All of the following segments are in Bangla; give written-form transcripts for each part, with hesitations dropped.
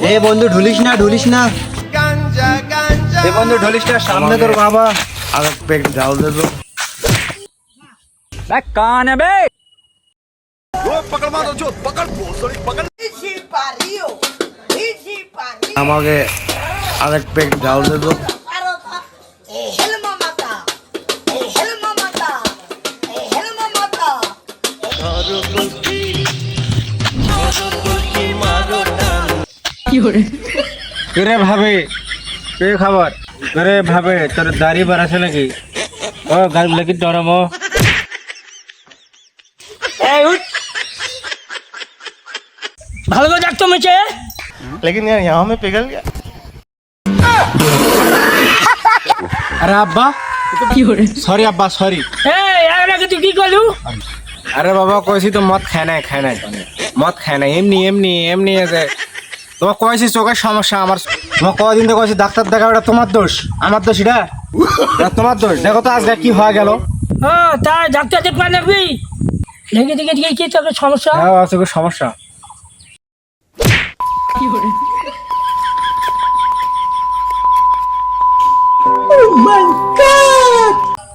এ বন্ধু ঢুলিস না এ বন্ধু ঢুলিস না, সামনে তোর বাবা। আর এক পেক ঢাল দে তো। कौन है बे? पकड़ मारो जो पकड़ सॉरी पकड़ আমাকে আর এক পেক ঢাল দে তো। রে ভাবে কে খবর? রে ভাবে তোর দাড়ি বাড়াছে নাকি? ও গাল লাগি ডরম। ভালো করে দেখতো মেচে। लेकिन यार यहाँ में पिघल गया। আরে আব্বা সরি, আব্বা সরি। এই আগে তুই কি করলু? আরে বাবা কইছি তো মদ খায় নাই মদ খায় নাই, এমনি আছে। তোমার কয়েছি চোখের সমস্যা, আমার তোমার কদিন তো কয়েছি ডাক্তার দেখা, ওটা তোমার দোষ আমার দোষ? এটা তোমার দোষ। দেখো তো আজকে কি হয়ে গেল। হ্যাঁ তাই ডাক্তার দেখবা নাকি? দেখে কি তোর সমস্যা? হ্যাঁ চোখের সমস্যা।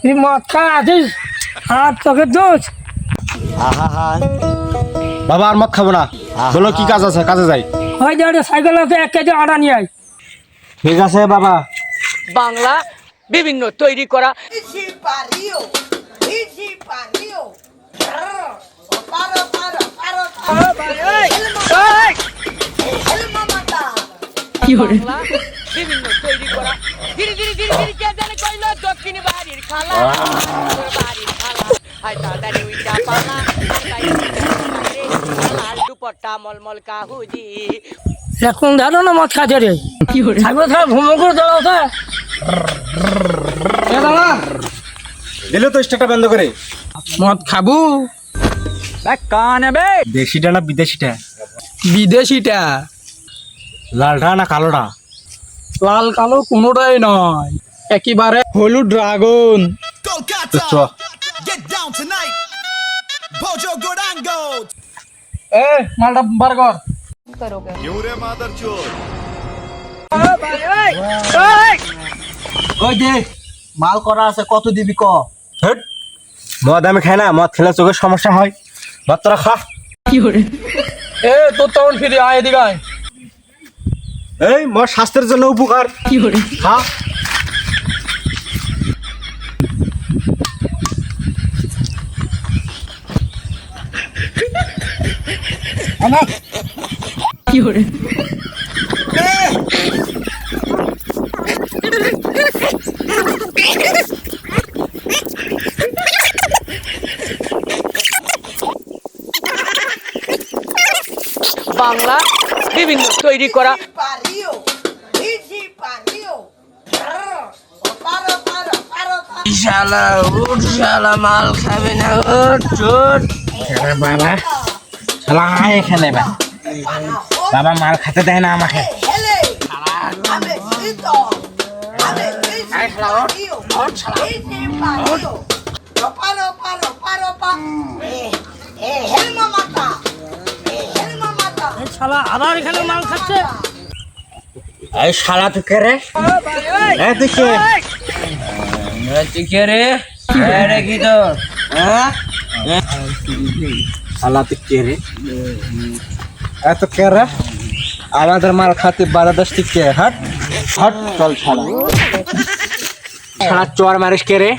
তুই মদ খা আছিস আর তোকে দোষ। বাবা আর মদ খাবো না, বলো কি কাজ আছে, কাজে যাই। ওই যে সাইকেল আছে 1 কেজি আটা নিয়ে আয়। ঠিক আছে বাবা। বাংলা বিভিন্ন তৈরি করা বাংলা বিভিন্ন তৈরি করা ধীরে ধীরে কে জানে কইলো দক্ষিণ বাড়ির খালা বাড়ির খালা হাই তাড়াতাড়ি উইটা পালা লাল দুপট্টা মলমল কাহুজি এখন ধরো না মদ খাচ্ছে রে। সাইকেল ছাড়া ভ্রমণ করে দাঁড়াও তা দিলে তো স্টারটা বন্ধ করে। মদ খাবো। কौन है बे? দেশিটা না বিদেশিটা? বিদেশিটা। লালটা না কালোটা? লাল কালো কোনোটাই নয়, একেবারে হলুদ ড্রাগন। তো চ। এ মালটা বার কর। क्यों रे मादर चोर? ওই দে মাল করা আছে, কত দিবি ক? মদ আমি খাই না, মদ খেলে চোখের সমস্যা হয়। ভাত তোরা খা। এ তোর তখন ফিরে আয় এদিকে আয়। এই মদ স্বাস্থ্যের জন্য উপকার, খা। বাংলা বিভিন্ন তৈরি করা মাল খাবে না বাবা শালা আয় এখানে বাবা মাল খেতে দেয় না আমাকে। শালা আবার এখানে মাল খাচ্ছে। এই শালা তুই কে রে? এই তুই কে? তুই কে রে? রে কি তোর? হ্যাঁ শালা তুই কে রে? এত কে রে? আমাদের মাল খাতে বারাদাস তুই কে? হট হট চল শালা। শালা চোর মারিস কে রে?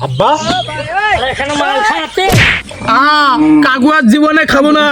আব্বা এখানে মাল খাচ্ছে। কাগুয়ার জীবনে খাবো না।